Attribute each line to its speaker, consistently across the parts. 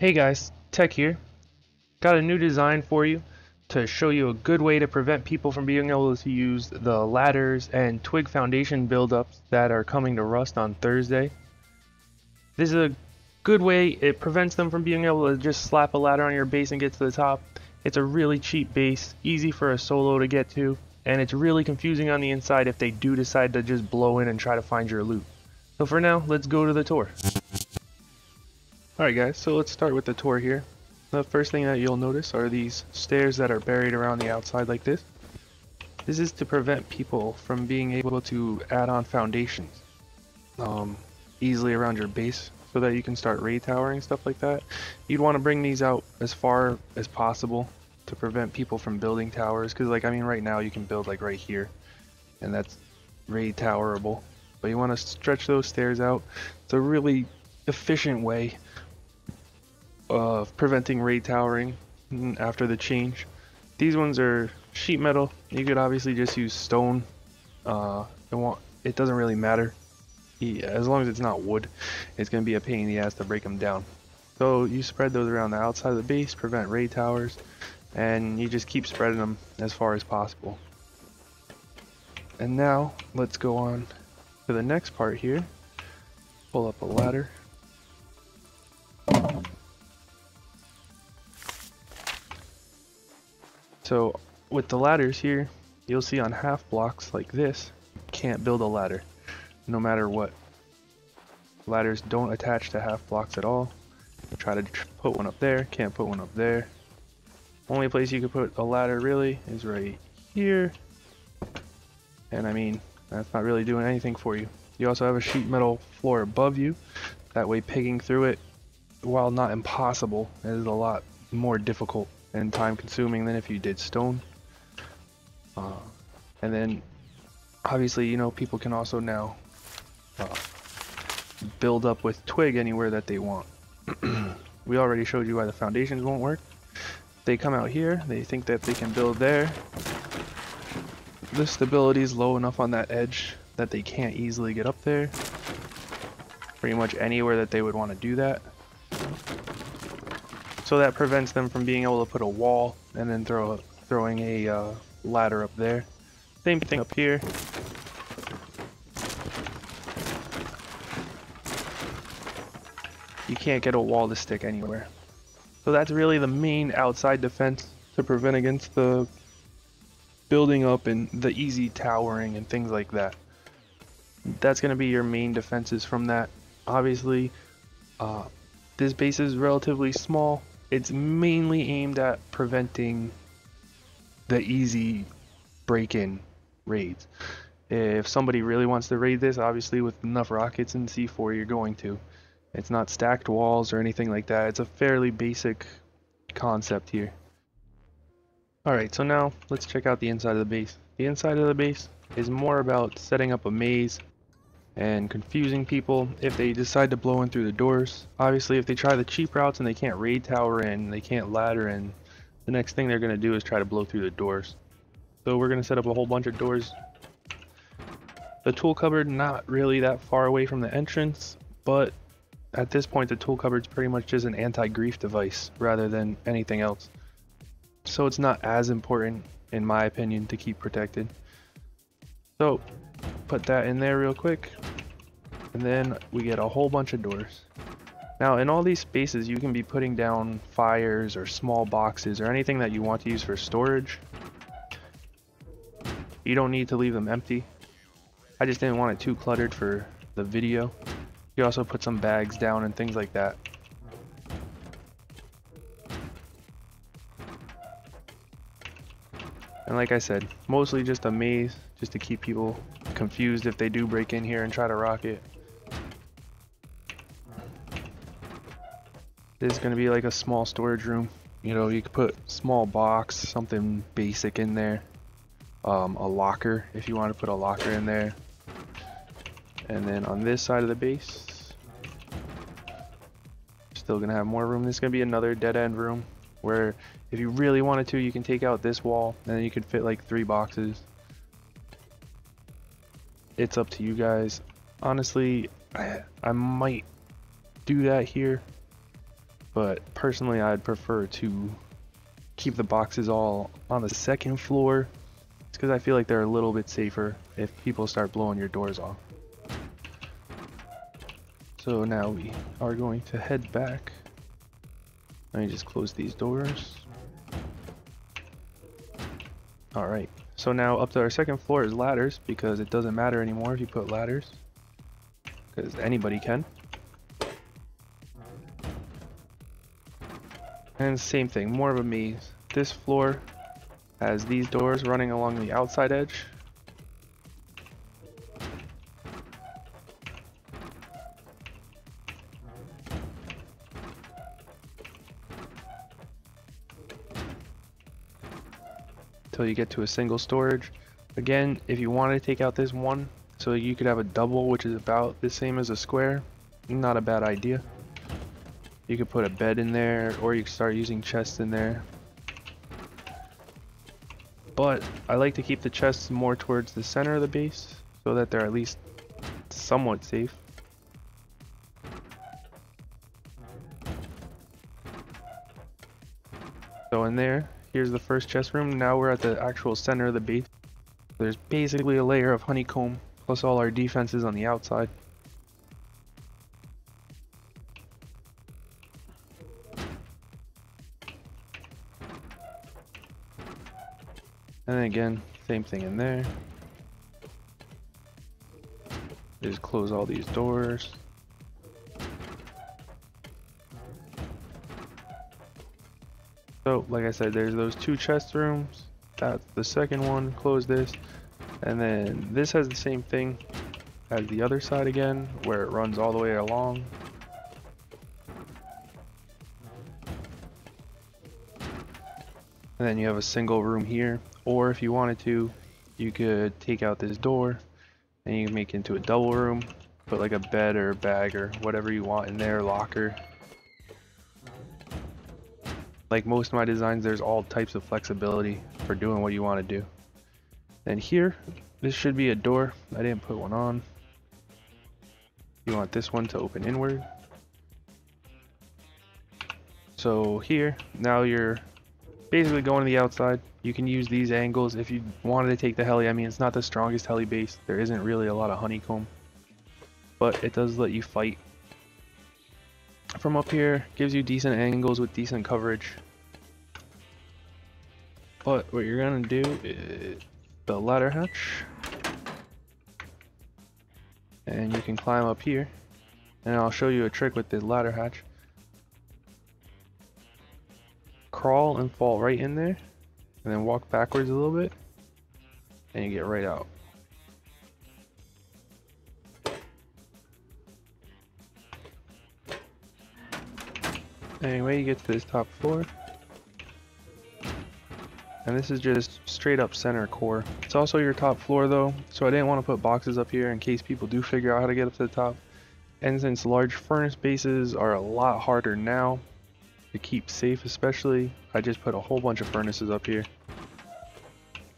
Speaker 1: Hey guys, Tech here. Got a new design for you to show you a good way to prevent people from being able to use the ladders and Twig foundation buildups that are coming to Rust on Thursday. This is a good way. It prevents them from being able to just slap a ladder on your base and get to the top. It's a really cheap base, easy for a solo to get to, and it's really confusing on the inside if they do decide to just blow in and try to find your loot. So for now, let's go to the tour. Alright guys, so let's start with the tour here. The first thing that you'll notice are these stairs that are buried around the outside like this. This is to prevent people from being able to add on foundations easily around your base so that you can start raid towering, stuff like that. You'd want to bring these out as far as possible to prevent people from building towers, because right now you can build like right here and that's raid towerable, but you want to stretch those stairs out. It's a really efficient way of preventing raid towering after the change. These ones are sheet metal. You could obviously just use stone. It doesn't really matter. As long as it's not wood, it's going to be a pain in the ass to break them down. So you spread those around the outside of the base, prevent raid towers, and you just keep spreading them as far as possible. And now let's go on to the next part here. Pull up a ladder. So with the ladders here, you'll see on half blocks like this, you can't build a ladder no matter what. Ladders don't attach to half blocks at all. Try to put one up there, can't put one up there. Only place you could put a ladder really is right here. And that's not really doing anything for you. You also have a sheet metal floor above you. That way picking through it, while not impossible, is a lot more difficult and time consuming than if you did stone. And then obviously, people can also now build up with Twig anywhere that they want. We already showed you why the foundations won't work. They come out here, they think that they can build there. The stability is low enough on that edge that they can't easily get up there. Pretty much anywhere that they would want to do that. So that prevents them from being able to put a wall and then throwing a ladder up there. Same thing up here. You can't get a wall to stick anywhere. So that's really the main outside defense to prevent against the building up and the easy towering and things like that. That's going to be your main defenses from that. Obviously, this base is relatively small. It's mainly aimed at preventing the easy break-in raids. If somebody really wants to raid this, obviously with enough rockets and C4 you're going to. It's not stacked walls or anything like that. It's a fairly basic concept here. Alright, so now let's check out the inside of the base. The inside of the base is more about setting up a maze and confusing people if they decide to blow in through the doors. Obviously, if they try the cheap routes and they can't raid tower in, they can't ladder in, the next thing they're going to do is try to blow through the doors. So we're going to set up a whole bunch of doors. The tool cupboard, not really that far away from the entrance, but at this point the tool cupboard's pretty much just an anti-grief device rather than anything else. So it's not as important, in my opinion, to keep protected. So put that in there real quick, and then we get a whole bunch of doors. Now in all these spaces you can be putting down fires or small boxes or anything that you want to use for storage. You don't need to leave them empty. I just didn't want it too cluttered for the video. You also put some bags down and things like that. And like I said, mostly just a maze, just to keep people confused if they do break in here and try to rock it. This is going to be like a small storage room. You could put small box, something basic in there. A locker, if you want to put a locker in there. And then on this side of the base, still going to have more room. This is going to be another dead end room where if you really wanted to, you can take out this wall and then you could fit like 3 boxes. It's up to you guys. Honestly, I might do that here. but personally I'd prefer to keep the boxes all on the second floor. It's because I feel like they're a little bit safer if people start blowing your doors off. So now we are going to head back. Let me just close these doors. Alright, so now up to our second floor is ladders, because it doesn't matter anymore if you put ladders, because anybody can. And same thing, more of a maze. This floor has these doors running along the outside edge. Until you get to a single storage. Again, if you want to take out this one so you could have a double, which is about the same as a square, not a bad idea. You could put a bed in there, or you could start using chests in there. But I like to keep the chests more towards the center of the base so that they're at least somewhat safe. So in there, here's the first chest room. Now we're at the actual center of the base. There's basically a layer of honeycomb plus all our defenses on the outside. And then again, same thing in there. Just close all these doors. So, like I said, there's those two chest rooms. That's the second one. Close this. And then this has the same thing as the other side again, where it runs all the way along. And then you have a single room here. Or if you wanted to, you could take out this door and you can make it into a double room. Put like a bed or a bag or whatever you want in there, locker. Like most of my designs, there's all types of flexibility for doing what you want to do. And here, this should be a door. I didn't put one on. You want this one to open inward. So here, now you're basically going to the outside. You can use these angles if you wanted to take the heli. I mean, it's not the strongest heli base. There isn't really a lot of honeycomb, but it does let you fight from up here. Gives you decent angles with decent coverage. But what you're gonna do is the ladder hatch, and you can climb up here, and I'll show you a trick with the ladder hatch. Crawl and fall right in there, and then walk backwards a little bit, and you get right out. Anyway, you get to this top floor, and this is just straight up center core. It's also your top floor though, so I didn't want to put boxes up here in case people do figure out how to get up to the top. And since large furnace bases are a lot harder now to keep safe, especially, I just put a whole bunch of furnaces up here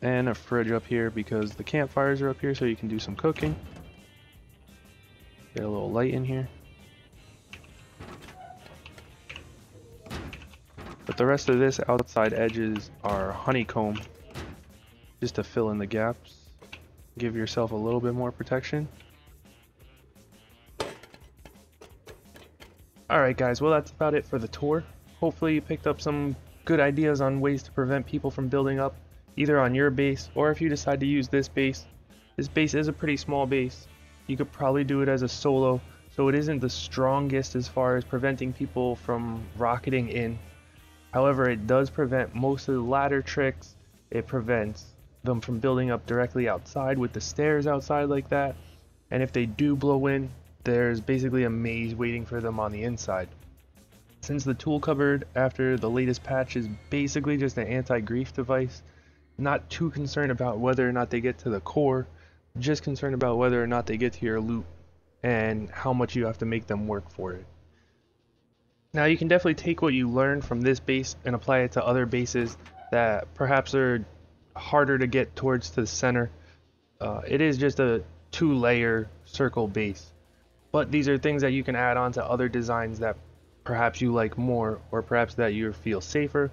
Speaker 1: and a fridge up here because the campfires are up here, so you can do some cooking. Get a little light in here. But the rest of this outside edges are honeycomb, just to fill in the gaps, give yourself a little bit more protection. Alright guys, well that's about it for the tour. Hopefully you picked up some good ideas on ways to prevent people from building up, either on your base, or if you decide to use this base. This base is a pretty small base. You could probably do it as a solo, so it isn't the strongest as far as preventing people from rocketing in. However, it does prevent most of the ladder tricks. It prevents them from building up directly outside with the stairs outside like that. And if they do blow in, there's basically a maze waiting for them on the inside. Since the tool cupboard after the latest patch is basically just an anti-grief device, not too concerned about whether or not they get to the core, just concerned about whether or not they get to your loot and how much you have to make them work for it. Now you can definitely take what you learned from this base and apply it to other bases that perhaps are harder to get towards the center. It is just a 2-layer circle base, but these are things that you can add on to other designs that perhaps you like more, or perhaps that you feel safer.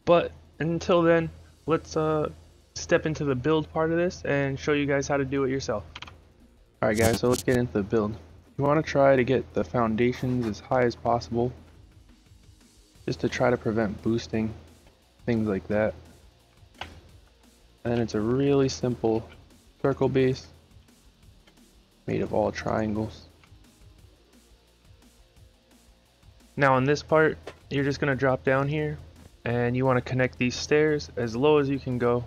Speaker 1: But until then, let's step into the build part of this and show you guys how to do it yourself. Alright guys, so let's get into the build. You want to try to get the foundations as high as possible, just to try to prevent boosting, things like that. And it's a really simple circle base made of all triangles. Now on this part, you're just going to drop down here and you want to connect these stairs as low as you can go.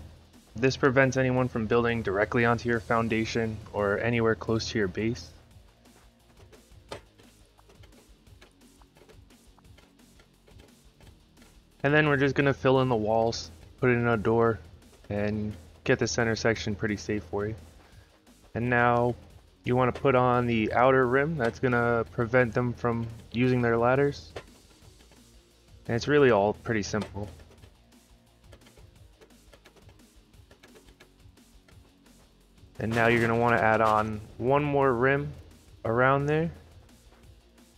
Speaker 1: This prevents anyone from building directly onto your foundation or anywhere close to your base. And then we're just going to fill in the walls, put in a door, and get the center section pretty safe for you. And now you want to put on the outer rim that's going to prevent them from using their ladders. And it's really all pretty simple. And now you're going to want to add on one more rim around there.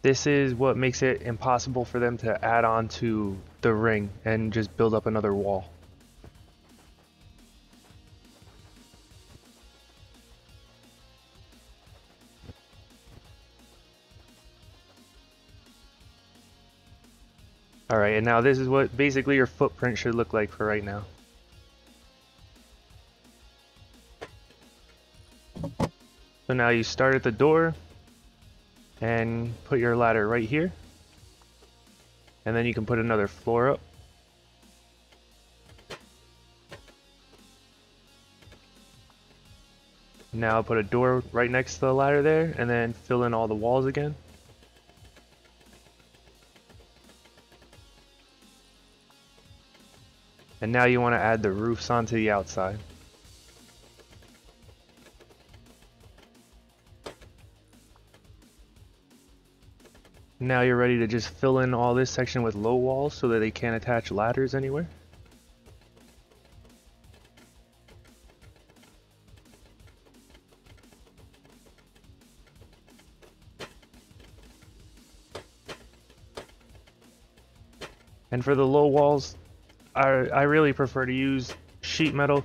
Speaker 1: This is what makes it impossible for them to add on to the ring and just build up another wall. Alright, and now this is what basically your footprint should look like for right now. So now you start at the door and put your ladder right here, and then you can put another floor up. Now put a door right next to the ladder there, and then fill in all the walls again. And now you want to add the roofs onto the outside. Now you're ready to just fill in all this section with low walls so that they can't attach ladders anywhere. And for the low walls, I really prefer to use sheet metal,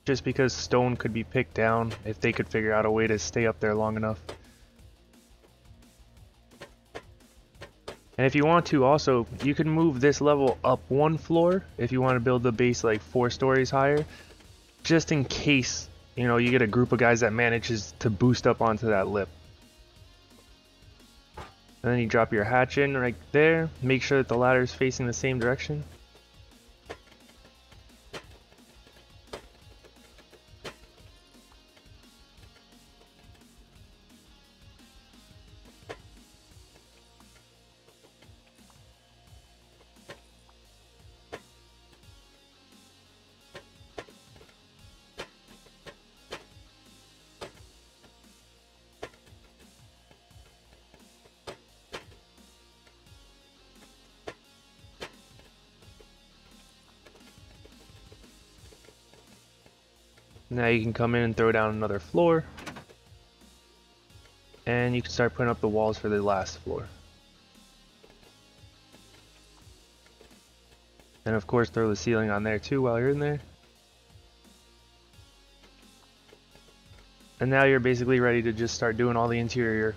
Speaker 1: just because stone could be picked down if they could figure out a way to stay up there long enough. And if you want to also, you can move this level up one floor if you want to build the base like 4 stories higher, just in case, you know, you get a group of guys that manages to boost up onto that lip. And then you drop your hatch in right there, make sure that the ladder is facing the same direction. Now you can come in and throw down another floor, and you can start putting up the walls for the last floor. And of course throw the ceiling on there too while you're in there. And now you're basically ready to just start doing all the interior.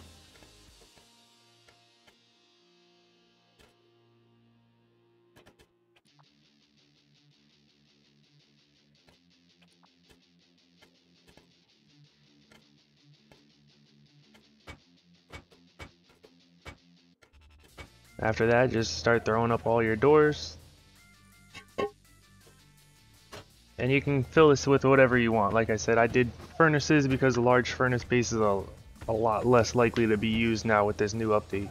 Speaker 1: After that, just start throwing up all your doors. And you can fill this with whatever you want. Like I said, I did furnaces because a large furnace base is a lot less likely to be used now with this new update.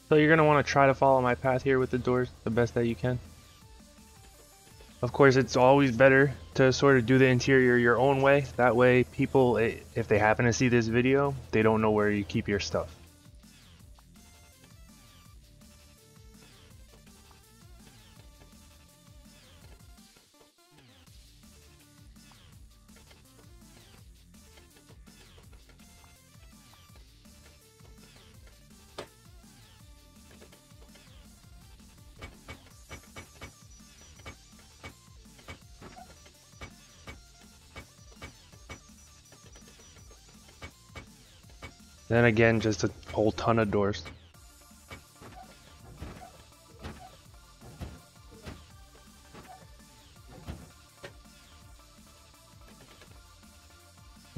Speaker 1: So you're going to want to try to follow my path here with the doors the best that you can. Of course, it's always better to sort of do the interior your own way. That way, people, if they happen to see this video, they don't know where you keep your stuff. Then again, just a whole ton of doors.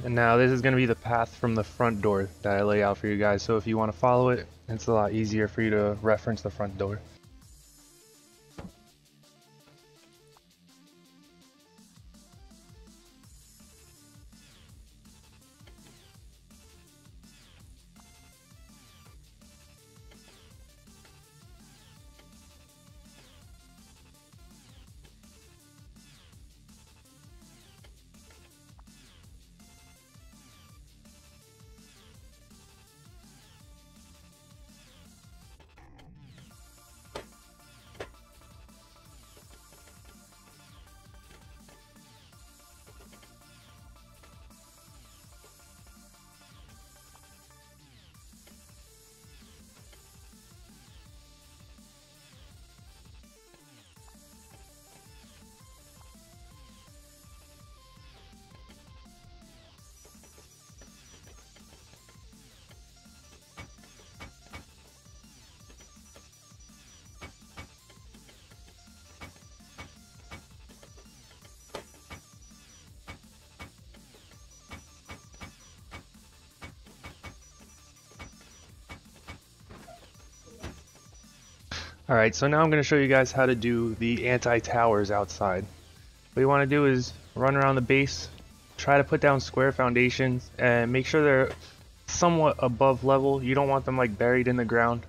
Speaker 1: And now this is going to be the path from the front door that I lay out for you guys. So if you want to follow it, it's a lot easier for you to reference the front door. Alright, so now I'm going to show you guys how to do the anti-towers outside. What you want to do is run around the base, try to put down square foundations, and make sure they're somewhat above level. You don't want them like buried in the ground.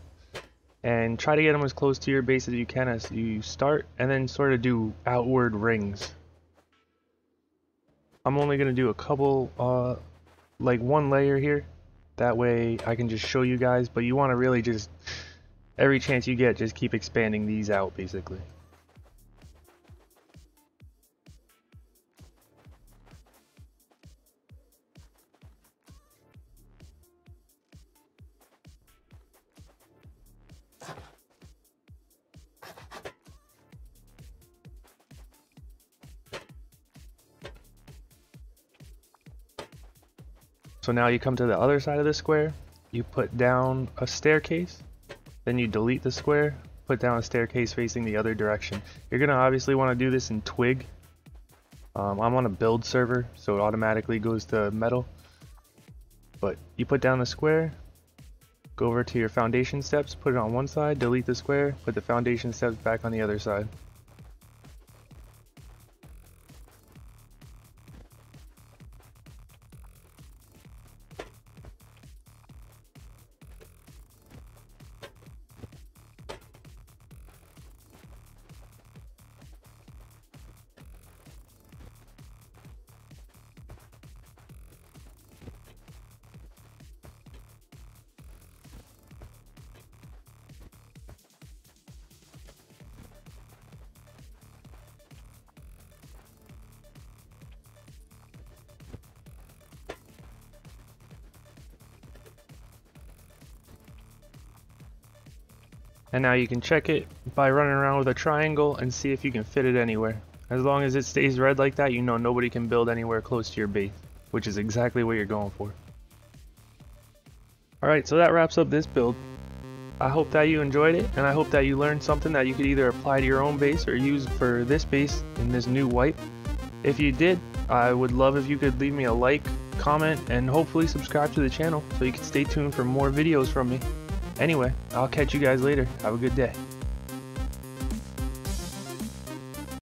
Speaker 1: And try to get them as close to your base as you can as you start, and then sort of do outward rings. I'm only going to do a couple, like one layer here. That way I can just show you guys, but you want to really just, every chance you get, just keep expanding these out basically. So now you come to the other side of the square, you put down a staircase, then you delete the square, put down a staircase facing the other direction. You're going to obviously want to do this in Twig. I'm on a build server, so it automatically goes to Metal. But you put down the square, go over to your foundation steps, put it on one side, delete the square, put the foundation steps back on the other side. And now you can check it by running around with a triangle and see if you can fit it anywhere. As long as it stays red like that, you know nobody can build anywhere close to your base, which is exactly what you're going for. Alright, so that wraps up this build. I hope that you enjoyed it, and I hope that you learned something that you could either apply to your own base or use for this base in this new wipe. If you did, I would love if you could leave me a like, comment, and hopefully subscribe to the channel so you can stay tuned for more videos from me. Anyway, I'll catch you guys later. Have a good day.